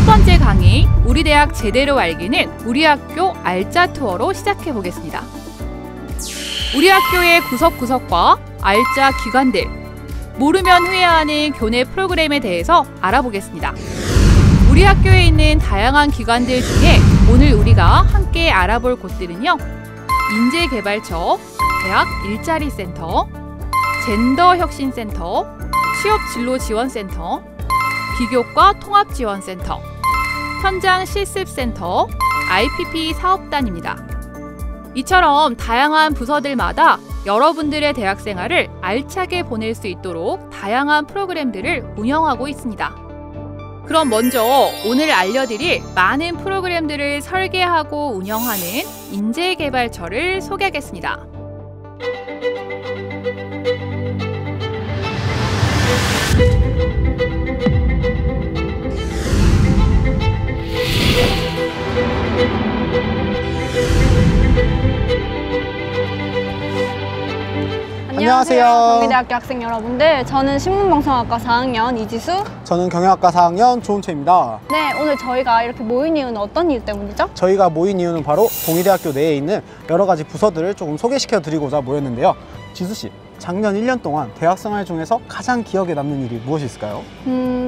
첫 번째 강의, 우리 대학 제대로 알기는 우리 학교 알짜 투어로 시작해 보겠습니다. 우리 학교의 구석구석과 알짜 기관들, 모르면 후회하는 교내 프로그램에 대해서 알아보겠습니다. 우리 학교에 있는 다양한 기관들 중에 오늘 우리가 함께 알아볼 곳들은요, 인재개발처, 대학 일자리센터, 젠더혁신센터, 취업진로지원센터, 비교과 통합지원센터, 현장실습센터, IPP 사업단입니다. 이처럼 다양한 부서들마다 여러분들의 대학생활을 알차게 보낼 수 있도록 다양한 프로그램들을 운영하고 있습니다. 그럼 먼저 오늘 알려드릴 많은 프로그램들을 설계하고 운영하는 인재개발처를 소개하겠습니다. 안녕하세요. 경희대학교 학생 여러분들, 저는 신문방송학과 4학년 이지수, 저는 경영학과 4학년 조은채입니다. 네, 오늘 저희가 이렇게 모인 이유는 어떤 이유 때문이죠? 저희가 모인 이유는 바로 경희대학교 내에 있는 여러 가지 부서들을 조금 소개시켜 드리고자 모였는데요. 지수씨, 작년 1년 동안 대학생활 중에서 가장 기억에 남는 일이 무엇이 있을까요?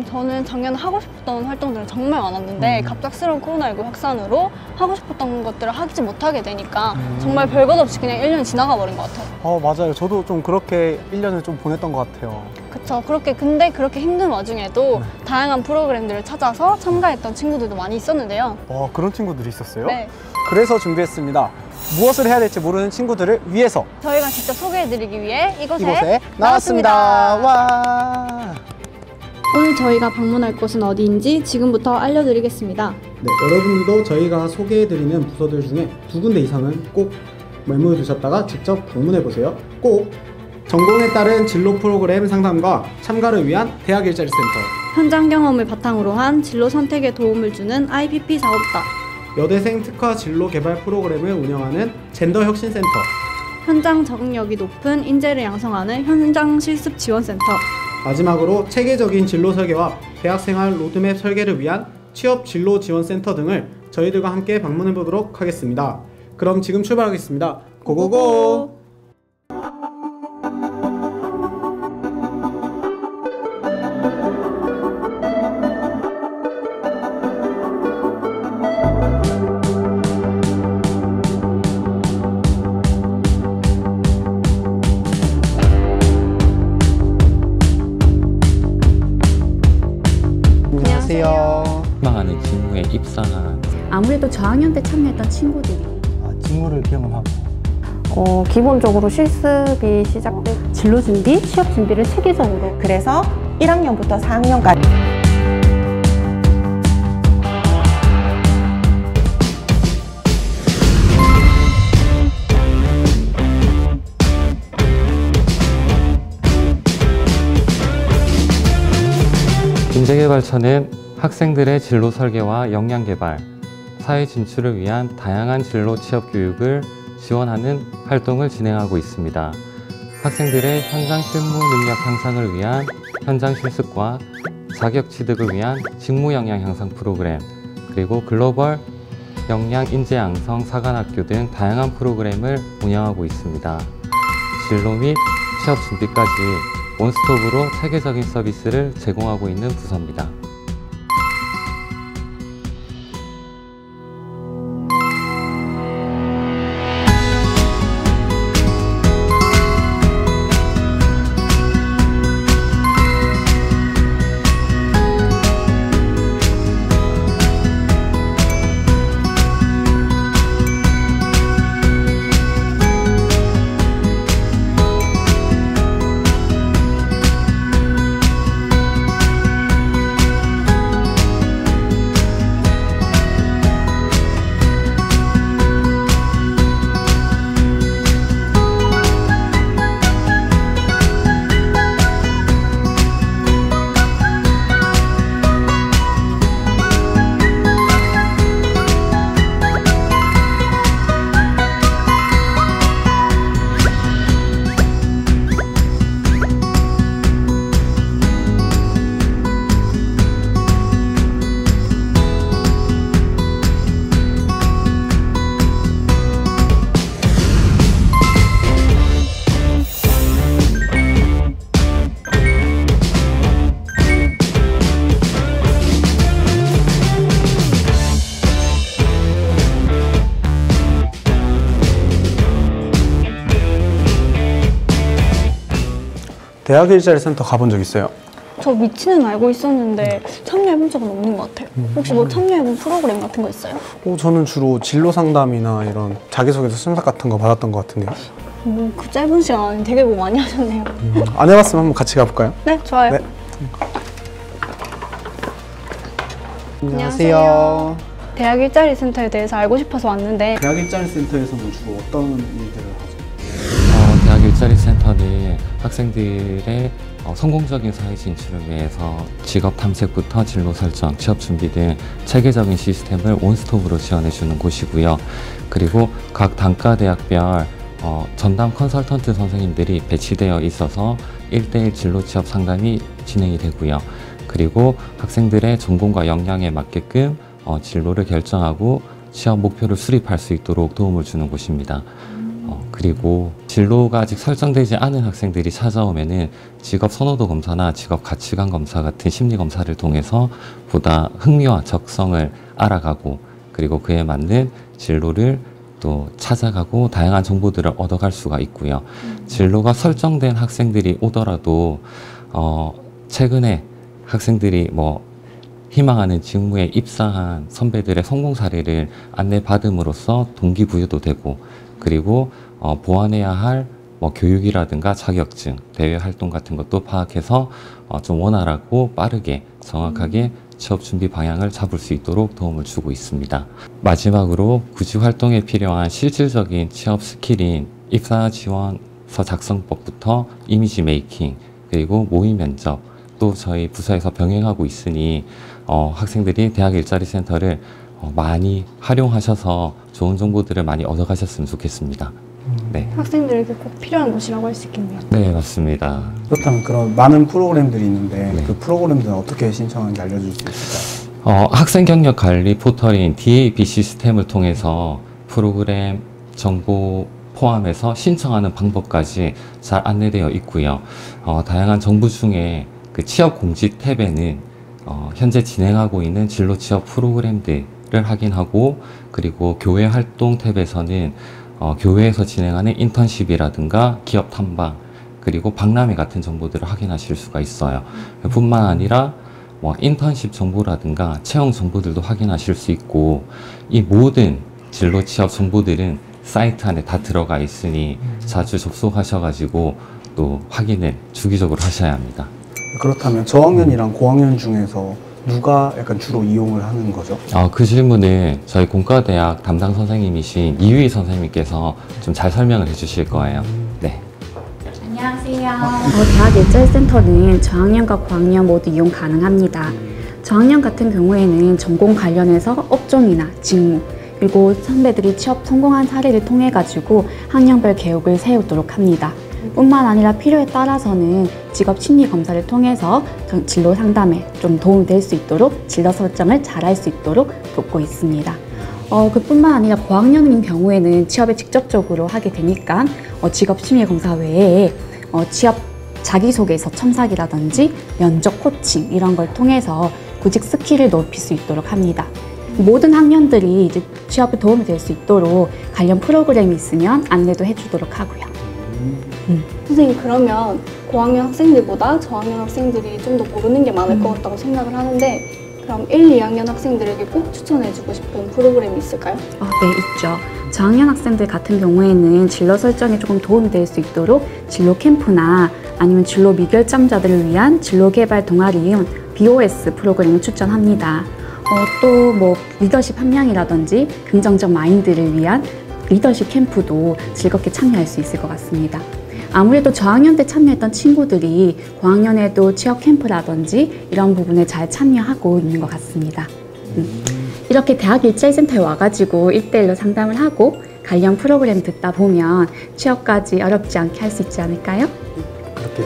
저는 작년 하고 싶었던 활동들은 정말 많았는데 갑작스러운 코로나19 확산으로 하고 싶었던 것들을 하지 못하게 되니까 정말 별것 없이 그냥 1년이 지나가 버린 것 같아요. 맞아요. 저도 좀 그렇게 1년을 좀 보냈던 것 같아요. 그쵸. 근데 그렇게 힘든 와중에도 다양한 프로그램들을 찾아서 참가했던 친구들도 많이 있었는데요. 그런 친구들이 있었어요? 네. 그래서 준비했습니다. 무엇을 해야 될지 모르는 친구들을 위해서 저희가 직접 소개해드리기 위해 이곳에 나왔습니다. 와. 오늘 저희가 방문할 곳은 어디인지 지금부터 알려드리겠습니다. 네, 여러분들도 저희가 소개해드리는 부서들 중에 2군데 이상은 꼭 메모해 두셨다가 직접 방문해보세요. 꼭 전공에 따른 진로 프로그램 상담과 참가를 위한 대학 일자리센터, 현장 경험을 바탕으로 한 진로 선택에 도움을 주는 IPP 사업단, 여대생 특화 진로 개발 프로그램을 운영하는 젠더혁신센터, 현장 적응력이 높은 인재를 양성하는 현장 실습 지원센터, 마지막으로 체계적인 진로 설계와 대학생활 로드맵 설계를 위한 취업 진로 지원센터 등을 저희들과 함께 방문해 보도록 하겠습니다. 그럼 지금 출발하겠습니다. 고고고! 희망하는 직무에 입사한, 아무래도 저학년 때 참여했던 친구들이 직무를 경험하고 기본적으로 실습이 시작돼 진로 준비, 취업 준비를 체계적으로, 그래서 1학년부터 4학년까지 인재개발처는 학생들의 진로 설계와 역량 개발, 사회 진출을 위한 다양한 진로 취업 교육을 지원하는 활동을 진행하고 있습니다. 학생들의 현장 실무 능력 향상을 위한 현장 실습과 자격 취득을 위한 직무 역량 향상 프로그램, 그리고 글로벌 역량 인재 양성 사관학교 등 다양한 프로그램을 운영하고 있습니다. 진로 및 취업 준비까지 원스톱으로 체계적인 서비스를 제공하고 있는 부서입니다. 대학 일자리 센터 가본 적 있어요? 저 위치는 알고 있었는데 참여해본 적은 없는 것 같아요. 혹시 뭐 참여해본 프로그램 같은 거 있어요? 저는 주로 진로 상담이나 이런 자기소개서 순삭 같은 거 받았던 것 같은데요. 뭐 그 짧은 시간 안에 되게 뭐 많이 하셨네요. 안 해봤으면 한번 같이 가볼까요? 네, 좋아요. 네. 안녕하세요. 대학 일자리 센터에 대해서 알고 싶어서 왔는데 대학 일자리 센터에서는 주로 어떤 일들을 하죠? 대학 일자리 센터는 학생들의 성공적인 사회 진출을 위해서 직업 탐색부터 진로 설정, 취업 준비 등 체계적인 시스템을 원스톱으로 지원해주는 곳이고요. 그리고 각 단과대학별 전담 컨설턴트 선생님들이 배치되어 있어서 1:1 진로 취업 상담이 진행이 되고요. 그리고 학생들의 전공과 역량에 맞게끔 진로를 결정하고 취업 목표를 수립할 수 있도록 도움을 주는 곳입니다. 그리고 진로가 아직 설정되지 않은 학생들이 찾아오면은 직업 선호도 검사나 직업 가치관 검사 같은 심리 검사를 통해서 보다 흥미와 적성을 알아가고 그리고 그에 맞는 진로를 또 찾아가고 다양한 정보들을 얻어갈 수가 있고요. 진로가 설정된 학생들이 오더라도 최근에 학생들이 희망하는 직무에 입사한 선배들의 성공 사례를 안내받음으로써 동기부여도 되고 그리고 보완해야 할 교육이라든가 자격증, 대외 활동 같은 것도 파악해서 좀 원활하고 빠르게 정확하게 취업 준비 방향을 잡을 수 있도록 도움을 주고 있습니다. 마지막으로 구직 활동에 필요한 실질적인 취업 스킬인 입사 지원서 작성법부터 이미지 메이킹 그리고 모의 면접 또 저희 부서에서 병행하고 있으니 학생들이 대학 일자리 센터를 많이 활용하셔서 좋은 정보들을 많이 얻어가셨으면 좋겠습니다. 네. 학생들에게 꼭 필요한 곳이라고 할 수 있겠네요. 네, 맞습니다. 그렇다면 그런 많은 프로그램들이 있는데 네. 그 프로그램들은 어떻게 신청하는지 알려줄 수 있을까요? 학생 경력 관리 포털인 DAP 시스템을 통해서 프로그램 정보 포함해서 신청하는 방법까지 잘 안내되어 있고요. 다양한 정보 중에 그 취업 공지 탭에는 현재 진행하고 있는 진로 취업 프로그램들을 확인하고 그리고 교회 활동 탭에서는 교회에서 진행하는 인턴십이라든가 기업 탐방 그리고 박람회 같은 정보들을 확인하실 수가 있어요. 뿐만 아니라 인턴십 정보라든가 채용 정보들도 확인하실 수 있고 이 모든 진로 취업 정보들은 사이트 안에 다 들어가 있으니 자주 접속하셔가지고 또 확인을 주기적으로 하셔야 합니다. 그렇다면 저학년이랑 고학년 중에서 누가 약간 주로 이용을 하는 거죠? 그 질문은 저희 공과대학 담당 선생님이신 이유희 선생님께서 좀 잘 설명을 해주실 거예요. 네. 안녕하세요. 대학 일자리 센터는 저학년과 고학년 모두 이용 가능합니다. 저학년 같은 경우에는 전공 관련해서 업종이나 직무 그리고 선배들이 취업 성공한 사례를 통해 가지고 학년별 계획을 세우도록 합니다. 뿐만 아니라 필요에 따라서는 직업 심리 검사를 통해서 진로 상담에 좀 도움이 될 수 있도록 진로 설정을 잘할 수 있도록 돕고 있습니다. 그뿐만 아니라 고학년인 경우에는 취업에 직접적으로 하게 되니까 직업 심리 검사 외에 취업 자기소개서 첨삭이라든지 면접 코칭 이런 걸 통해서 구직 스킬을 높일 수 있도록 합니다. 모든 학년들이 이제 취업에 도움이 될 수 있도록 관련 프로그램이 있으면 안내도 해주도록 하고요. 선생님, 그러면 고학년 학생들보다 저학년 학생들이 좀 더 모르는 게 많을 것 같다고 생각을 하는데 그럼 1, 2학년 학생들에게 꼭 추천해주고 싶은 프로그램이 있을까요? 네, 있죠. 저학년 학생들 같은 경우에는 진로 설정에 조금 도움이 될 수 있도록 진로 캠프나 아니면 진로 미결정자들을 위한 진로 개발 동아리인 BOS 프로그램을 추천합니다. 또 리더십 함량이라든지 긍정적 마인드를 위한 리더십 캠프도 즐겁게 참여할 수 있을 것 같습니다. 아무래도 저학년 때 참여했던 친구들이 고학년에도 취업 캠프라든지 이런 부분에 잘 참여하고 있는 것 같습니다. 이렇게 대학 일자리센터에 와가지고 1:1로 상담을 하고 관련 프로그램 듣다 보면 취업까지 어렵지 않게 할 수 있지 않을까요? 그렇게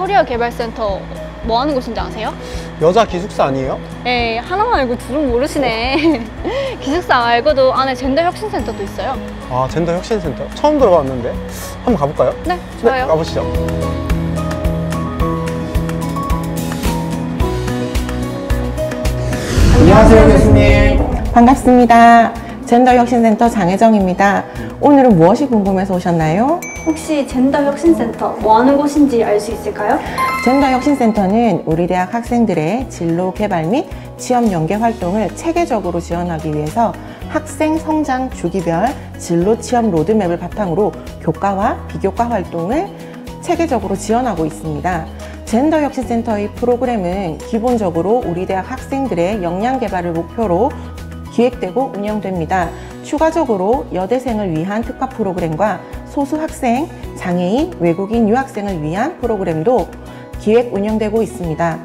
커리어 개발센터 뭐 하는 곳인지 아세요? 여자 기숙사 아니에요? 에이, 하나만 알고 둘은 모르시네. 기숙사 말고도 안에 젠더 혁신센터도 있어요. 아, 젠더 혁신센터? 처음 들어봤는데. 한번 가볼까요? 네, 좋아요. 가보시죠. 안녕하세요, 교수님. 반갑습니다. 젠더혁신센터 장혜정입니다. 오늘은 무엇이 궁금해서 오셨나요? 혹시 젠더 혁신센터 뭐 하는 곳인지 알 수 있을까요? 젠더혁신센터는 우리 대학 학생들의 진로 개발 및 취업 연계 활동을 체계적으로 지원하기 위해서 학생 성장 주기별 진로 취업 로드맵을 바탕으로 교과와 비교과 활동을 체계적으로 지원하고 있습니다. 젠더혁신센터의 프로그램은 기본적으로 우리 대학 학생들의 역량 개발을 목표로 기획되고 운영됩니다. 추가적으로 여대생을 위한 특화 프로그램과 소수 학생, 장애인, 외국인 유학생을 위한 프로그램도 기획 운영되고 있습니다.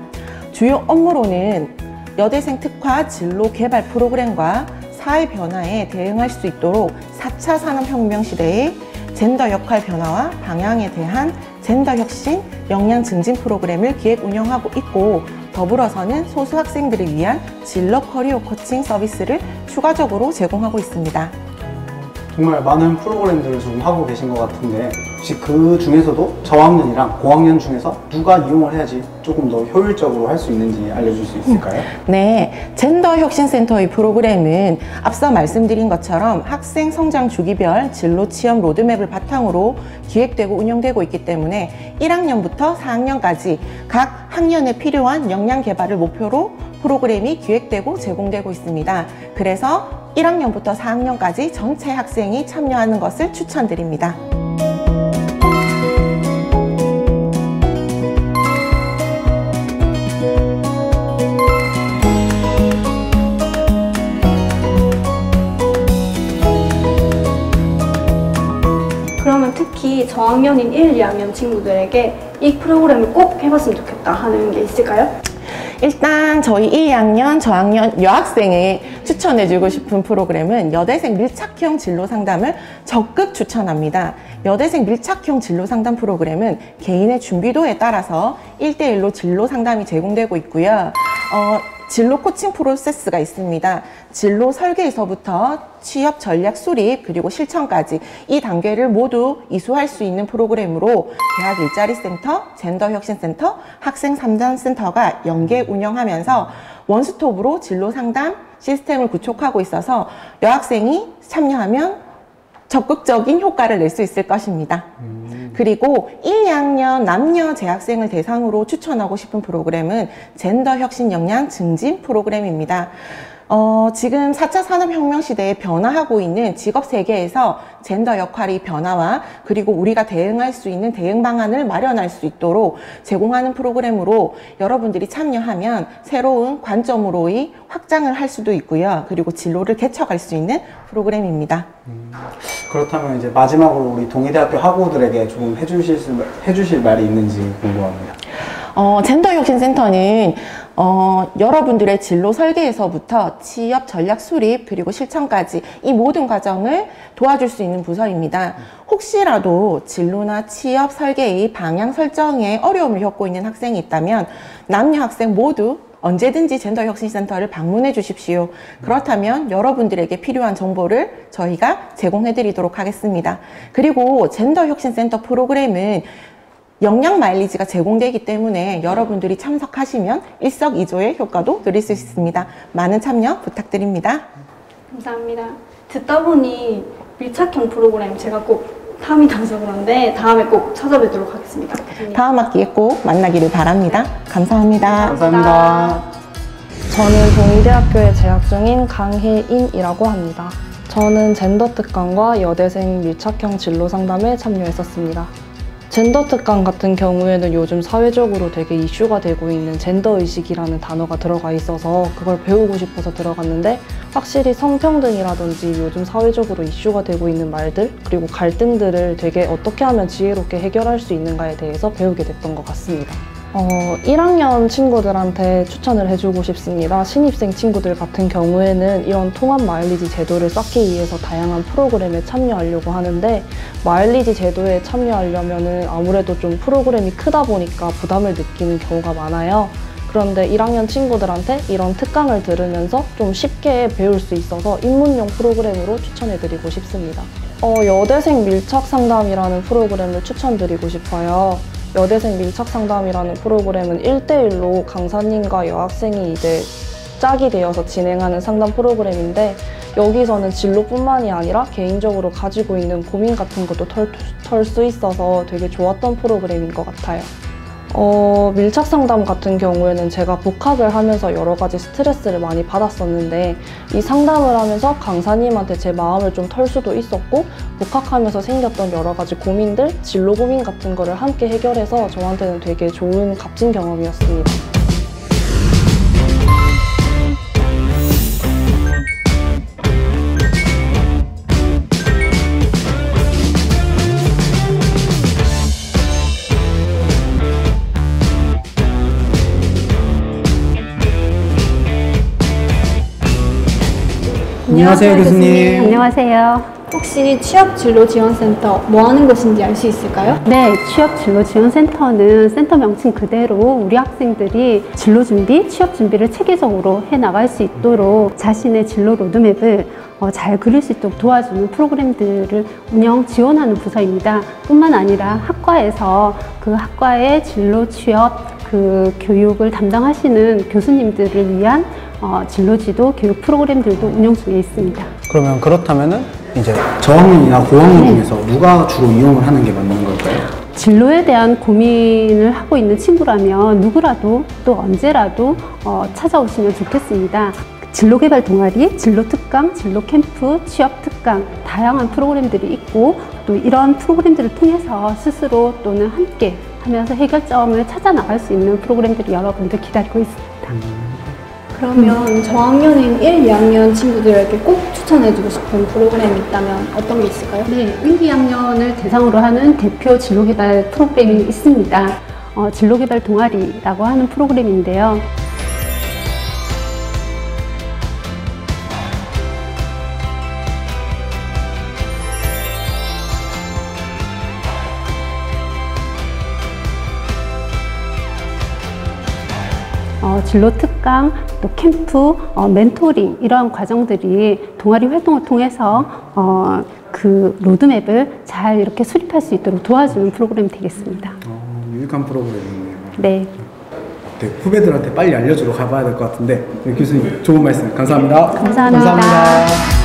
주요 업무로는 여대생 특화 진로 개발 프로그램과 사회 변화에 대응할 수 있도록 4차 산업혁명 시대의 젠더 역할 변화와 방향에 대한 젠더 혁신 역량 증진 프로그램을 기획 운영하고 있고, 더불어서는 소수 학생들을 위한 진로 커리어 코칭 서비스를 추가적으로 제공하고 있습니다. 정말 많은 프로그램들을 좀 하고 계신 것 같은데, 혹시 그 중에서도 저학년이랑 고학년 중에서 누가 이용을 해야지 조금 더 효율적으로 할 수 있는지 알려줄 수 있을까요? 네, 젠더혁신센터의 프로그램은 앞서 말씀드린 것처럼 학생 성장 주기별 진로 취업 로드맵을 바탕으로 기획되고 운영되고 있기 때문에 1학년부터 4학년까지 각 학년에 필요한 역량 개발을 목표로 프로그램이 기획되고 제공되고 있습니다. 그래서 1학년부터 4학년까지 전체 학생이 참여하는 것을 추천드립니다. 그러면 특히 저학년인 1, 2학년 친구들에게 이 프로그램을 꼭 해봤으면 좋겠다 하는 게 있을까요? 일단 저희 1, 2학년 저학년 여학생에 추천해주고 싶은 프로그램은 여대생 밀착형 진로 상담을 적극 추천합니다. 여대생 밀착형 진로 상담 프로그램은 개인의 준비도에 따라서 1대1로 진로 상담이 제공되고 있고요. 진로 코칭 프로세스가 있습니다. 진로 설계에서부터 취업 전략 수립 그리고 실천까지 이 단계를 모두 이수할 수 있는 프로그램으로 대학 일자리 센터, 젠더 혁신 센터, 학생 상담 센터가 연계 운영하면서 원스톱으로 진로 상담 시스템을 구축하고 있어서 여학생이 참여하면 적극적인 효과를 낼 수 있을 것입니다. 그리고 1, 2학년 남녀 재학생을 대상으로 추천하고 싶은 프로그램은 젠더 혁신 역량 증진 프로그램입니다. 지금 4차 산업혁명 시대에 변화하고 있는 직업 세계에서 젠더 역할의 변화와 그리고 우리가 대응할 수 있는 대응 방안을 마련할 수 있도록 제공하는 프로그램으로 여러분들이 참여하면 새로운 관점으로의 확장을 할 수도 있고요. 그리고 진로를 개척할 수 있는 프로그램입니다. 그렇다면 이제 마지막으로 우리 동의대학교 학우들에게 좀 해주실 말이 있는지 궁금합니다. 젠더혁신센터는 여러분들의 진로 설계에서부터 취업 전략 수립 그리고 실천까지 이 모든 과정을 도와줄 수 있는 부서입니다. 혹시라도 진로나 취업 설계의 방향 설정에 어려움을 겪고 있는 학생이 있다면 남녀 학생 모두 언제든지 젠더혁신센터를 방문해 주십시오. 그렇다면 여러분들에게 필요한 정보를 저희가 제공해 드리도록 하겠습니다. 그리고 젠더혁신센터 프로그램은 역량 마일리지가 제공되기 때문에 여러분들이 참석하시면 일석이조의 효과도 누릴 수 있습니다. 많은 참여 부탁드립니다. 감사합니다. 듣다 보니 밀착형 프로그램 제가 꼭 탐이 나서 그런데 다음에 꼭 찾아뵙도록 하겠습니다. 다음 학기에 꼭 만나기를 바랍니다. 감사합니다. 감사합니다. 저는 동의대학교에 재학 중인 강혜인이라고 합니다. 저는 젠더 특강과 여대생 밀착형 진로 상담에 참여했었습니다. 젠더 특강 같은 경우에는 요즘 사회적으로 되게 이슈가 되고 있는 젠더의식이라는 단어가 들어가 있어서 그걸 배우고 싶어서 들어갔는데 확실히 성평등이라든지 요즘 사회적으로 이슈가 되고 있는 말들 그리고 갈등들을 되게 어떻게 하면 지혜롭게 해결할 수 있는가에 대해서 배우게 됐던 것 같습니다. 1학년 친구들한테 추천을 해주고 싶습니다. 신입생 친구들 같은 경우에는 이런 통합 마일리지 제도를 쌓기 위해서 다양한 프로그램에 참여하려고 하는데, 마일리지 제도에 참여하려면 아무래도 좀 프로그램이 크다 보니까 부담을 느끼는 경우가 많아요. 그런데 1학년 친구들한테 이런 특강을 들으면서 좀 쉽게 배울 수 있어서 입문용 프로그램으로 추천해드리고 싶습니다. 여대생 밀착 상담이라는 프로그램을 추천드리고 싶어요. 여대생 밀착 상담이라는 프로그램은 1대1로 강사님과 여학생이 이제 짝이 되어서 진행하는 상담 프로그램인데, 여기서는 진로뿐만이 아니라 개인적으로 가지고 있는 고민 같은 것도 털 수 있어서 되게 좋았던 프로그램인 것 같아요. 밀착 상담 같은 경우에는 제가 복학을 하면서 여러 가지 스트레스를 많이 받았었는데, 이 상담을 하면서 강사님한테 제 마음을 좀 털 수도 있었고, 복학하면서 생겼던 여러 가지 고민들, 진로 고민 같은 거를 함께 해결해서 저한테는 되게 좋은 값진 경험이었습니다. 안녕하세요, 교수님. 안녕하세요. 혹시 취업진로지원센터 뭐 하는 곳인지 알 수 있을까요? 네, 취업진로지원센터는 센터 명칭 그대로 우리 학생들이 진로 준비, 취업 준비를 체계적으로 해 나갈 수 있도록 자신의 진로 로드맵을 잘 그릴 수 있도록 도와주는 프로그램들을 운영, 지원하는 부서입니다. 뿐만 아니라 학과에서 그 학과의 진로 취업 그 교육을 담당하시는 교수님들을 위한 진로지도 교육 프로그램들도 운영 중에 있습니다. 그러면 그렇다면은 이제 저학년이나 고학년 중에서 누가 주로 이용을 하는 게 맞는 걸까요? 진로에 대한 고민을 하고 있는 친구라면 누구라도 또 언제라도 찾아오시면 좋겠습니다. 진로개발 동아리, 진로특강, 진로캠프, 취업특강 다양한 프로그램들이 있고, 또 이런 프로그램들을 통해서 스스로 또는 함께 하면서 해결점을 찾아 나갈 수 있는 프로그램들이 여러분들 기다리고 있습니다. 그러면 저학년인 1, 2학년 친구들에게 꼭 추천해주고 싶은 프로그램이 있다면 어떤 게 있을까요? 네, 1, 2학년을 대상으로 하는 대표 진로개발 프로그램이 있습니다. 진로개발 동아리라고 하는 프로그램인데요. 진로 특강, 또 캠프, 멘토링 이런 과정들이 동아리 활동을 통해서 그 로드맵을 잘 이렇게 수립할 수 있도록 도와주는 프로그램이 되겠습니다. 유익한 프로그램이네요. 네. 네, 후배들한테 빨리 알려주러 가봐야 될 것 같은데, 네, 교수님 좋은 말씀 감사합니다. 감사합니다. 감사합니다.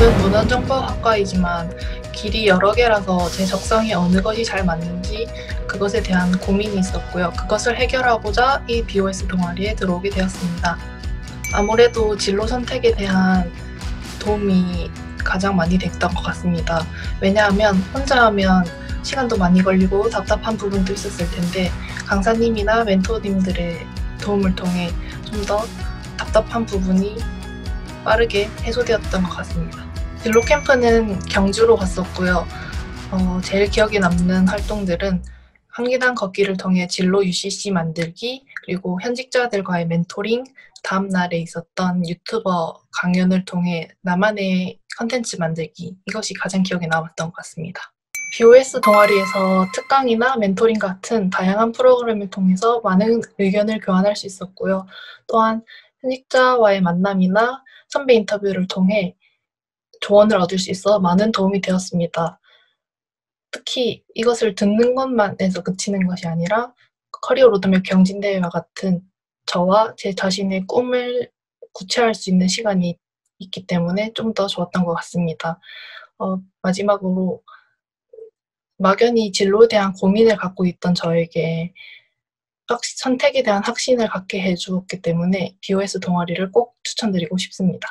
저는 문헌정보학과이지만 길이 여러 개라서 제 적성에 어느 것이 잘 맞는지 그것에 대한 고민이 있었고요. 그것을 해결하고자 이 BOS 동아리에 들어오게 되었습니다. 아무래도 진로 선택에 대한 도움이 가장 많이 됐던 것 같습니다. 왜냐하면 혼자 하면 시간도 많이 걸리고 답답한 부분도 있었을 텐데, 강사님이나 멘토님들의 도움을 통해 좀 더 답답한 부분이 빠르게 해소되었던 것 같습니다. 진로 캠프는 경주로 갔었고요. 제일 기억에 남는 활동들은 한계단 걷기를 통해 진로 UCC 만들기, 그리고 현직자들과의 멘토링, 다음 날에 있었던 유튜버 강연을 통해 나만의 컨텐츠 만들기, 이것이 가장 기억에 남았던 것 같습니다. BOS 동아리에서 특강이나 멘토링 같은 다양한 프로그램을 통해서 많은 의견을 교환할 수 있었고요. 또한 현직자와의 만남이나 선배 인터뷰를 통해 조언을 얻을 수 있어 많은 도움이 되었습니다. 특히 이것을 듣는 것만에서 그치는 것이 아니라 커리어 로드맵 경진대회와 같은 저와 제 자신의 꿈을 구체화할 수 있는 시간이 있기 때문에 좀 더 좋았던 것 같습니다. 마지막으로 막연히 진로에 대한 고민을 갖고 있던 저에게 선택에 대한 확신을 갖게 해주었기 때문에 BOS 동아리를 꼭 추천드리고 싶습니다.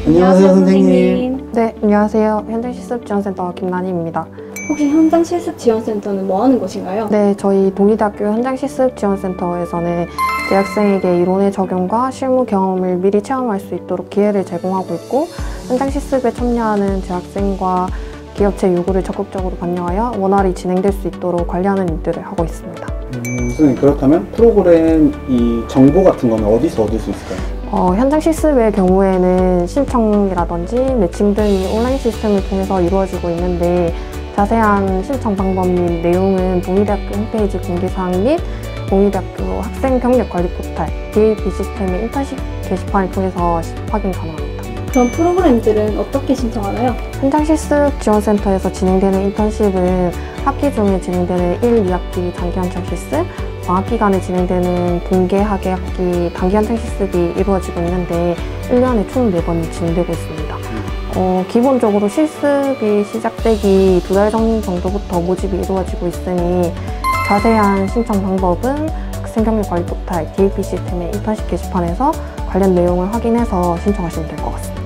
안녕하세요, 선생님. 네, 안녕하세요. 현장실습지원센터 김난희입니다. 혹시 현장실습지원센터는 뭐 하는 곳인가요? 네, 저희 동의대학교 현장실습지원센터에서는 대학생에게 이론의 적용과 실무 경험을 미리 체험할 수 있도록 기회를 제공하고 있고, 현장실습에 참여하는 재학생과 기업체 요구를 적극적으로 반영하여 원활히 진행될 수 있도록 관리하는 일들을 하고 있습니다. 선생님, 그렇다면 프로그램 이 정보 같은 거는 어디서 얻을 수 있을까요? 현장 실습의 경우에는 신청이라든지 매칭 등이 온라인 시스템을 통해서 이루어지고 있는데, 자세한 신청 방법 및 내용은 동의대학교 홈페이지 공지사항 및 동의대학교 학생 경력 관리 포털 DAP 시스템의 인턴십 게시판을 통해서 확인 가능합니다. 그럼 프로그램들은 어떻게 신청하나요? 현장실습지원센터에서 진행되는 인턴십은 학기 중에 진행되는 1, 2학기 장기 현장실습, 방학 기간에 진행되는 동계 학예학기 단기 현장실습이 이루어지고 있는데 1년에 총 4번 진행되고 있습니다. 기본적으로 실습이 시작되기 2달 전 정도부터 모집이 이루어지고 있으니 자세한 신청 방법은 학생경력관리 포털 DAP 시스템의 인턴십 게시판에서 관련 내용을 확인해서 신청하시면 될 것 같습니다.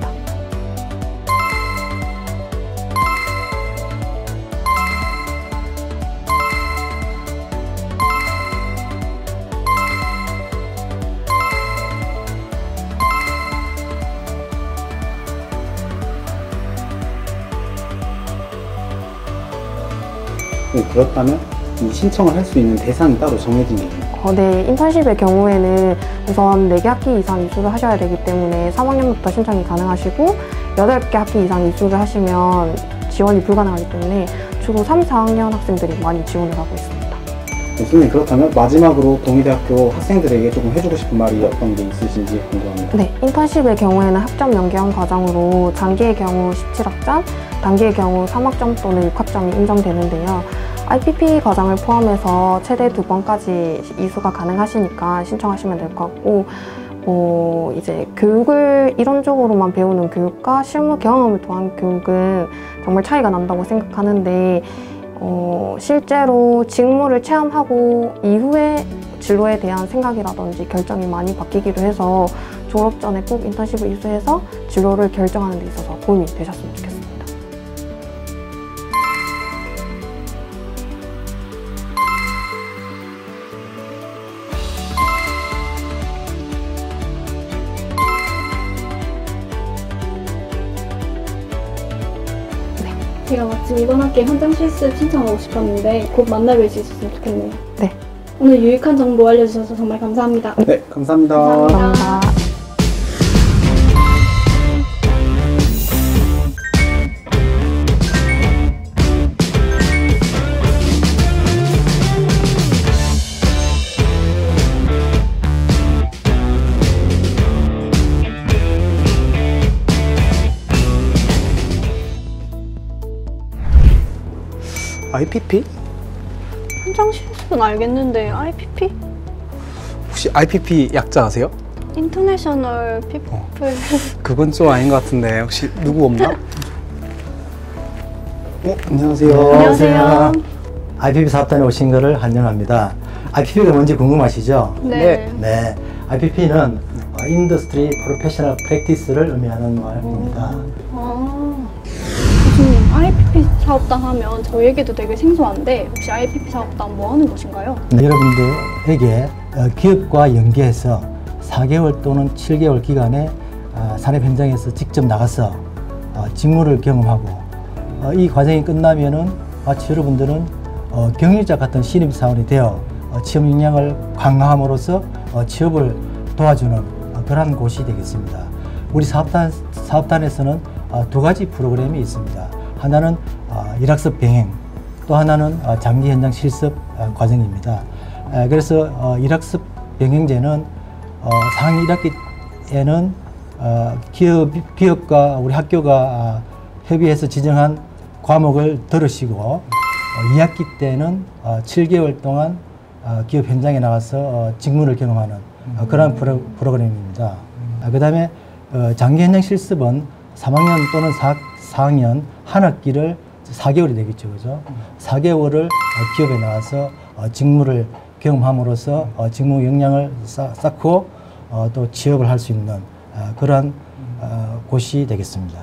그렇다면 이 신청을 할 수 있는 대상이 따로 정해진 게 있나요? 네, 인턴십의 경우에는 우선 4개 학기 이상 이수를 하셔야 되기 때문에 3학년부터 신청이 가능하시고 8개 학기 이상 이수를 하시면 지원이 불가능하기 때문에 주로 3, 4학년 학생들이 많이 지원을 하고 있습니다. 교수님, 그렇다면 마지막으로 동의대학교 학생들에게 조금 해주고 싶은 말이 어떤 게 있으신지 궁금합니다. 네, 인턴십의 경우에는 학점 연계형 과정으로 장기의 경우 17학점, 단기의 경우 3학점 또는 6학점이 인정되는데요. IPP 과정을 포함해서 최대 2번까지 이수가 가능하시니까 신청하시면 될 것 같고, 이제 교육을 이론적으로만 배우는 교육과 실무 경험을 통한 교육은 정말 차이가 난다고 생각하는데, 실제로 직무를 체험하고 이후에 진로에 대한 생각이라든지 결정이 많이 바뀌기도 해서 졸업 전에 꼭 인턴십을 이수해서 진로를 결정하는 데 있어서 도움이 되셨으면 좋겠습니다. 제가 마침 이번 학기에 현장 실습 신청하고 싶었는데 곧 만나뵐 수 있었으면 좋겠네요. 네. 오늘 유익한 정보 알려주셔서 정말 감사합니다. 네, 감사합니다. 감사합니다. IPP? 현장 실습은 알겠는데 IPP? 혹시 IPP 약자 아세요? 인터내셔널 피플. 그건 좀 아닌 것 같은데 혹시 누구 없나? 안녕하세요. 안녕하세요. IPP 사업단에 오신 것을 환영합니다. IPP가 뭔지 궁금하시죠? 네. 네. IPP는 인더스트리 프로페셔널 프랙티스를 의미하는 말입니다. 교수님, IPP 사업단 하면 저에게도 되게 생소한데 혹시 IPP 사업단 뭐 하는 곳인가요? 네, 여러분들에게 기업과 연계해서 4개월 또는 7개월 기간에 산업 현장에서 직접 나가서 직무를 경험하고 이 과정이 끝나면은 마치 여러분들은 경유자 같은 신입사원이 되어 취업 역량을 강화함으로써 취업을 도와주는 그러한 곳이 되겠습니다. 우리 사업단에서는 두 가지 프로그램이 있습니다. 하나는 일학습 병행, 또 하나는 장기 현장 실습 과정입니다. 그래서 일학습 병행제는 상위 1학기에는 기업과 우리 학교가 협의해서 지정한 과목을 들으시고 2학기 때는 7개월 동안 기업 현장에 나가서 직무를 경험하는 그런 프로그램입니다. 그 다음에 장기 현장 실습은 3학년 또는 4학년 한 학기를 4개월이 되겠죠, 그죠? 4개월을 기업에 나와서 직무를 경험함으로써 직무 역량을 쌓고 또 취업을 할 수 있는 그러한 곳이 되겠습니다.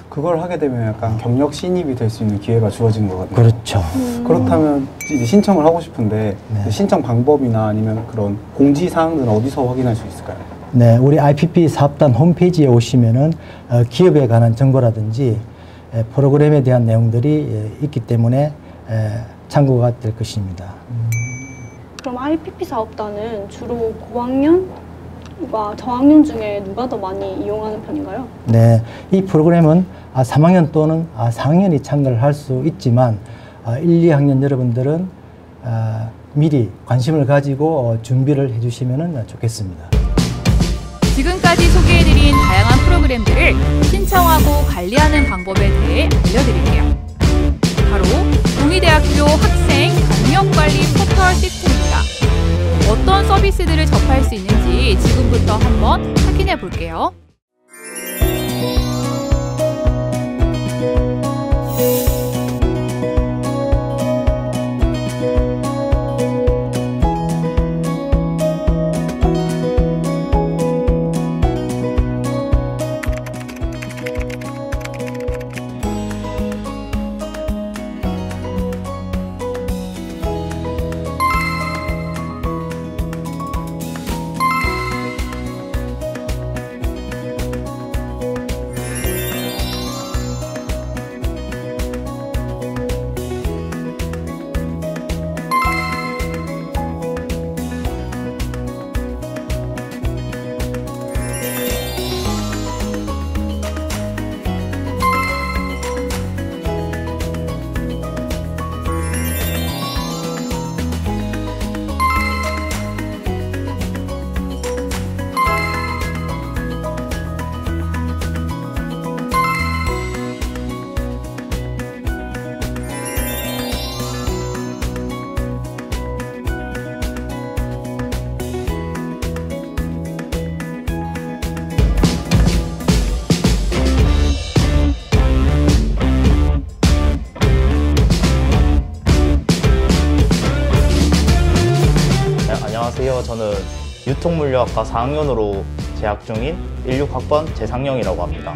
그걸 하게 되면 약간 경력 신입이 될 수 있는 기회가 주어진 거거든요. 그렇죠. 그렇다면 이제 신청을 하고 싶은데 네. 신청 방법이나 아니면 그런 공지 사항들은 어디서 확인할 수 있을까요? 네, 우리 IPP 사업단 홈페이지에 오시면은 기업에 관한 정보라든지 프로그램에 대한 내용들이 있기 때문에 참고가 될 것입니다. 그럼 IPP 사업단은 주로 고학년과 저학년 중에 누가 더 많이 이용하는 편인가요? 네, 이 프로그램은 3학년 또는 4학년이 참가를 할 수 있지만 1, 2학년 여러분들은 미리 관심을 가지고 준비를 해주시면 좋겠습니다. 지금까지 소개해드린 다양한 프로그램들을 신청하고 관리하는 방법에 대해 알려드릴게요. 바로 동의대학교 학생 경력관리 포털 시스템입니다. 어떤 서비스들을 접할 수 있는지 지금부터 한번 확인해 볼게요. 저는 유통물류학과 4학년으로 재학 중인 16학번 재상영이라고 합니다.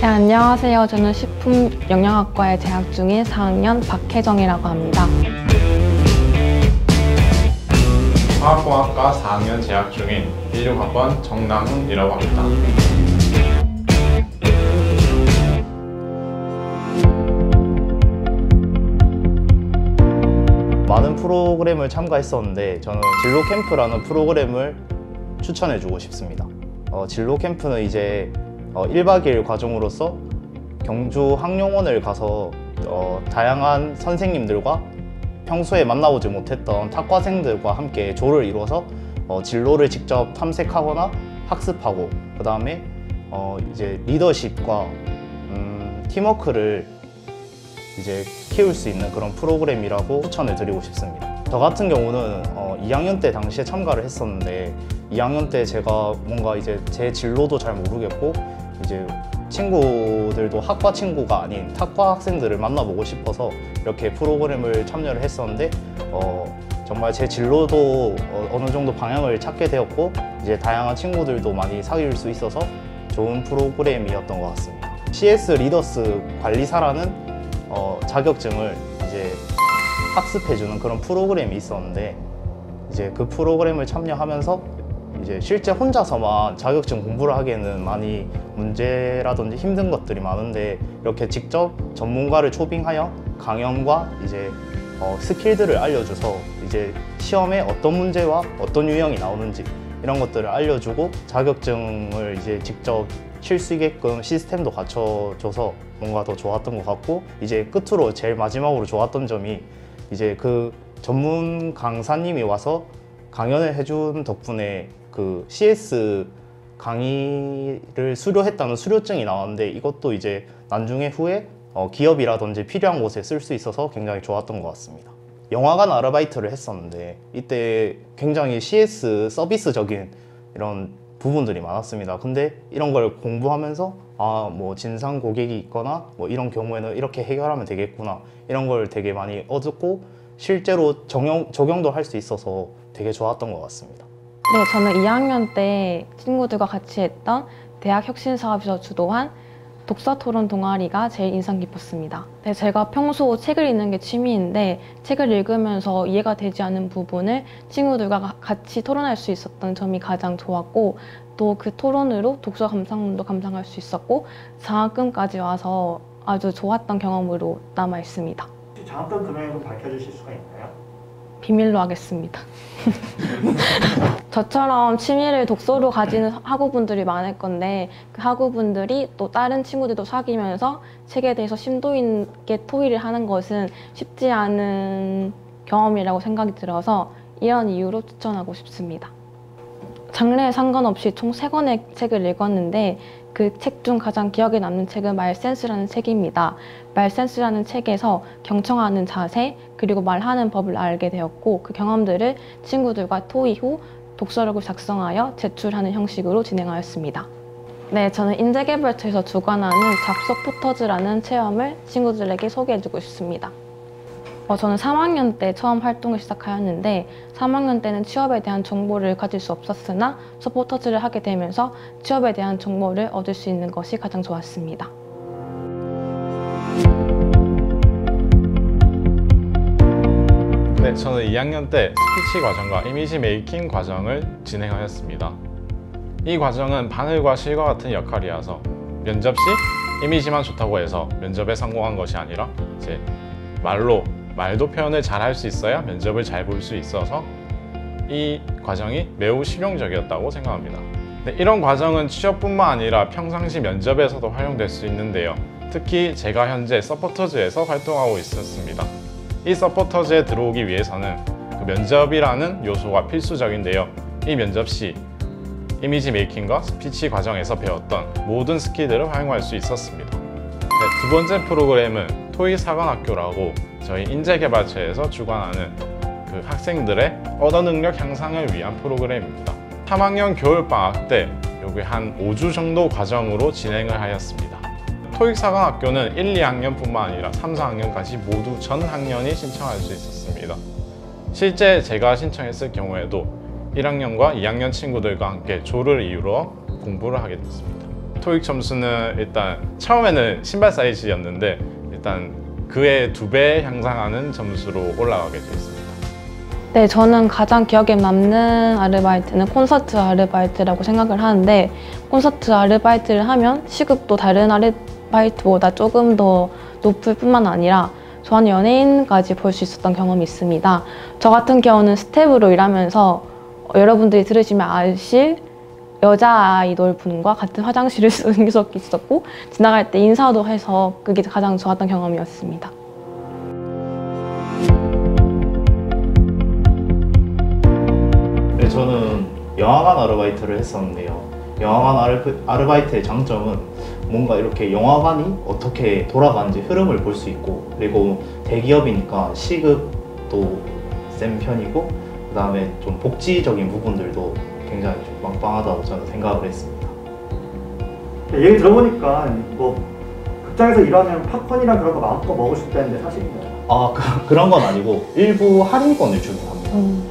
네, 안녕하세요. 저는 식품영양학과에 재학 중인 4학년 박혜정이라고 합니다. 화학공학과 4학년 재학 중인 16학번 정남훈이라고 합니다. 많은 프로그램을 참가했었는데 저는 진로 캠프라는 프로그램을 추천해주고 싶습니다. 진로 캠프는 이제 1박 2일 과정으로서 경주 학령원을 가서 다양한 선생님들과 평소에 만나보지 못했던 탁과생들과 함께 조를 이루어서 진로를 직접 탐색하거나 학습하고, 그 다음에 이제 리더십과 팀워크를 이제 키울 수 있는 그런 프로그램이라고 추천을 드리고 싶습니다. 저 같은 경우는 2학년 때 당시에 참가를 했었는데 2학년 때 제가 뭔가 이제 제 진로도 잘 모르겠고 이제 친구들도 학과 친구가 아닌 탁과 학생들을 만나보고 싶어서 이렇게 프로그램을 참여를 했었는데 정말 제 진로도 어느 정도 방향을 찾게 되었고 이제 다양한 친구들도 많이 사귈 수 있어서 좋은 프로그램이었던 것 같습니다. CS 리더스 관리사라는 자격증을 이제 학습해주는 그런 프로그램이 있었는데 이제 그 프로그램을 참여하면서 이제 실제 혼자서만 자격증 공부를 하기에는 많이 문제라든지 힘든 것들이 많은데 이렇게 직접 전문가를 초빙하여 강연과 이제 스킬들을 알려줘서 이제 시험에 어떤 문제와 어떤 유형이 나오는지 이런 것들을 알려주고 자격증을 이제 직접 칠 수 있게끔 시스템도 갖춰줘서 뭔가 더 좋았던 것 같고, 이제 끝으로 제일 마지막으로 좋았던 점이 이제 그 전문 강사님이 와서 강연을 해준 덕분에 그 CS 강의를 수료했다는 수료증이 나왔는데 이것도 이제 나중에 후에 기업이라든지 필요한 곳에 쓸 수 있어서 굉장히 좋았던 것 같습니다. 영화관 아르바이트를 했었는데 이때 굉장히 CS 서비스적인 이런 부분들이 많았습니다. 근데 이런 걸 공부하면서 뭐 진상 고객이 있거나 뭐 이런 경우에는 이렇게 해결하면 되겠구나 이런 걸 되게 많이 얻었고 실제로 적용도 할 수 있어서 되게 좋았던 것 같습니다. 네, 저는 2학년 때 친구들과 같이 했던 대학 혁신사업에서 주도한 독서 토론 동아리가 제일 인상 깊었습니다. 네, 제가 평소 책을 읽는 게 취미인데 책을 읽으면서 이해가 되지 않는 부분을 친구들과 같이 토론할 수 있었던 점이 가장 좋았고, 또 그 토론으로 독서 감상문도 감상할 수 있었고 장학금까지 와서 아주 좋았던 경험으로 남아 있습니다. 장학금 금액은 밝혀주실 수가 있나요? 비밀로 하겠습니다. 저처럼 취미를 독서로 가지는 학우분들이 많을 건데 그 학우분들이 또 다른 친구들도 사귀면서 책에 대해서 심도 있게 토의를 하는 것은 쉽지 않은 경험이라고 생각이 들어서 이런 이유로 추천하고 싶습니다. 장르에 상관없이 총 3권의 책을 읽었는데 그 책 중 가장 기억에 남는 책은 말센스라는 책입니다. 말센스라는 책에서 경청하는 자세 그리고 말하는 법을 알게 되었고 그 경험들을 친구들과 토의 후 독서록을 작성하여 제출하는 형식으로 진행하였습니다. 네, 저는 인재개발처에서 주관하는 잡서 포터즈라는 체험을 친구들에게 소개해주고 싶습니다. 저는 3학년 때 처음 활동을 시작하였는데 3학년 때는 취업에 대한 정보를 가질 수 없었으나 서포터즈를 하게 되면서 취업에 대한 정보를 얻을 수 있는 것이 가장 좋았습니다. 네, 저는 2학년 때 스피치 과정과 이미지 메이킹 과정을 진행하였습니다. 이 과정은 바늘과 실과 같은 역할이어서 면접 시 이미지만 좋다고 해서 면접에 성공한 것이 아니라 이제 말도 표현을 잘 할 수 있어야 면접을 잘 볼 수 있어서 이 과정이 매우 실용적이었다고 생각합니다. 네, 이런 과정은 취업뿐만 아니라 평상시 면접에서도 활용될 수 있는데요. 특히 제가 현재 서포터즈에서 활동하고 있었습니다. 이 서포터즈에 들어오기 위해서는 그 면접이라는 요소가 필수적인데요. 이 면접 시 이미지 메이킹과 스피치 과정에서 배웠던 모든 스킬들을 활용할 수 있었습니다. 네, 두 번째 프로그램은 토익 사관학교라고 저희 인재개발처에서 주관하는 그 학생들의 언어 능력 향상을 위한 프로그램입니다. 3학년 겨울방학 때 여기 한 5주 정도 과정으로 진행을 하였습니다. 토익 사관학교는 1, 2학년뿐만 아니라 3, 4학년까지 모두 전 학년이 신청할 수 있었습니다. 실제 제가 신청했을 경우에도 1학년과 2학년 친구들과 함께 조를 이루어 공부를 하게 됐습니다. 토익 점수는 일단 처음에는 신발 사이즈였는데 일단 그의 2배 향상하는 점수로 올라가게 되었습니다. 네, 저는 가장 기억에 남는 아르바이트는 콘서트 아르바이트라고 생각을 하는데, 콘서트 아르바이트를 하면 시급도 다른 아르바이트보다 조금 더 높을 뿐만 아니라 좋아하는 연예인까지 볼 수 있었던 경험이 있습니다. 저 같은 경우는 스텝으로 일하면서 여러분들이 들으시면 아실 여자 아이돌 분과 같은 화장실을 쓰는 적이 있었고, 지나갈 때 인사도 해서 그게 가장 좋았던 경험이었습니다. 네, 저는 영화관 아르바이트를 했었는데요. 영화관 아르바이트의 장점은 뭔가 이렇게 영화관이 어떻게 돌아가는지 흐름을 볼 수 있고, 그리고 대기업이니까 시급도 센 편이고, 그 다음에 좀 복지적인 부분들도 굉장히 좀 빵빵하다고 저는 생각을 했습니다. 네, 얘기 들어보니까 뭐 극장에서 일하면 팝콘이랑 그런 거 마음껏 먹을 수 있다는데 사실인가요? 그런 건 아니고 일부 할인권을 주긴 합니다.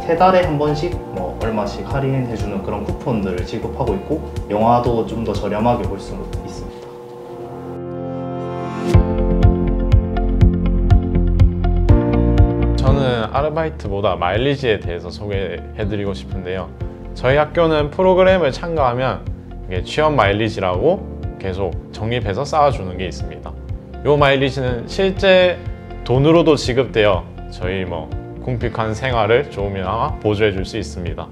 3달에 한 번씩 뭐 얼마씩 할인해주는 그런 쿠폰들을 지급하고 있고, 영화도 좀 더 저렴하게 볼 수 있습니다. 저는 아르바이트보다 마일리지에 대해서 소개해드리고 싶은데요. 저희 학교는 프로그램을 참가하면 이게 취업 마일리지라고 계속 적립해서 쌓아주는 게 있습니다. 이 마일리지는 실제 돈으로도 지급되어 저희 궁핍한 생활을 조금이나마 보조해 줄 수 있습니다.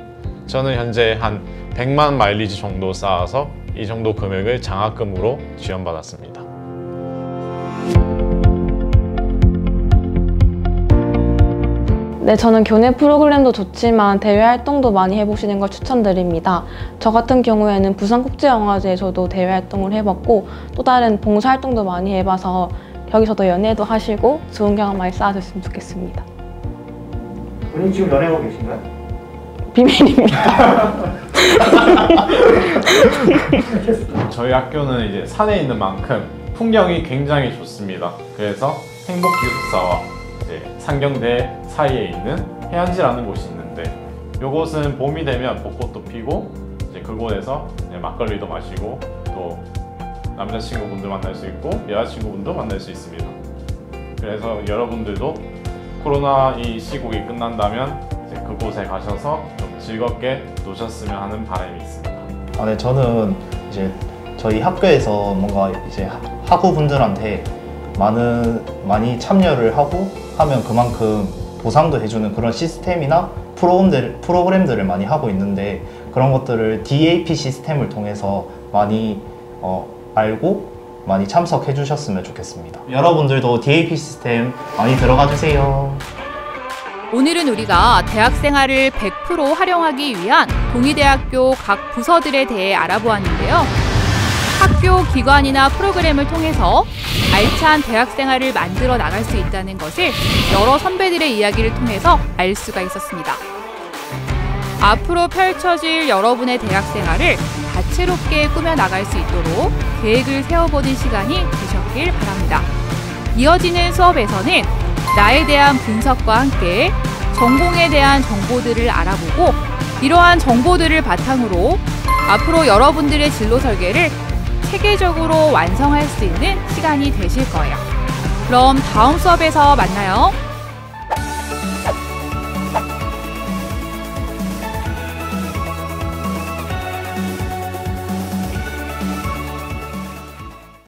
저는 현재 한 100만 마일리지 정도 쌓아서 이 정도 금액을 장학금으로 지원받았습니다. 네, 저는 교내 프로그램도 좋지만 대외 활동도 많이 해보시는 걸 추천드립니다. 저 같은 경우에는 부산국제영화제에서도 대외 활동을 해봤고, 또 다른 봉사활동도 많이 해봐서 여기서도 연애도 하시고 좋은 경험 많이 쌓아줬으면 좋겠습니다. 본인 지금 연애하고 계신가요? 비밀입니다. 저희 학교는 이제 산에 있는 만큼 풍경이 굉장히 좋습니다. 그래서 행복기숙사와 상경대 사이에 있는 해안지라는 곳이 있는데, 이곳은 봄이 되면 벚꽃도 피고 이제 그곳에서 막걸리도 마시고 또 남자친구분들 만날 수 있고 여자친구분도 만날 수 있습니다. 그래서 여러분들도 코로나 이 시국이 끝난다면 이제 그곳에 가셔서 좀 즐겁게 노셨으면 하는 바람이 있습니다. 네, 저는 이제 저희 학교에서 뭔가 이제 학우분들한테 많이 참여를 하고 하면 그만큼 보상도 해주는 그런 시스템이나 프로그램들을 많이 하고 있는데, 그런 것들을 DAP 시스템을 통해서 많이 알고 많이 참석해 주셨으면 좋겠습니다. 여러분들도 DAP 시스템 많이 들어가 주세요. 오늘은 우리가 대학 생활을 100% 활용하기 위한 동의대학교 각 부서들에 대해 알아보았는데요. 학교 기관이나 프로그램을 통해서 알찬 대학 생활을 만들어 나갈 수 있다는 것을 여러 선배들의 이야기를 통해서 알 수가 있었습니다. 앞으로 펼쳐질 여러분의 대학 생활을 다채롭게 꾸며 나갈 수 있도록 계획을 세워보는 시간이 되셨길 바랍니다. 이어지는 수업에서는 나에 대한 분석과 함께 전공에 대한 정보들을 알아보고, 이러한 정보들을 바탕으로 앞으로 여러분들의 진로 설계를 체계적으로 완성할 수 있는 시간이 되실 거예요. 그럼 다음 수업에서 만나요.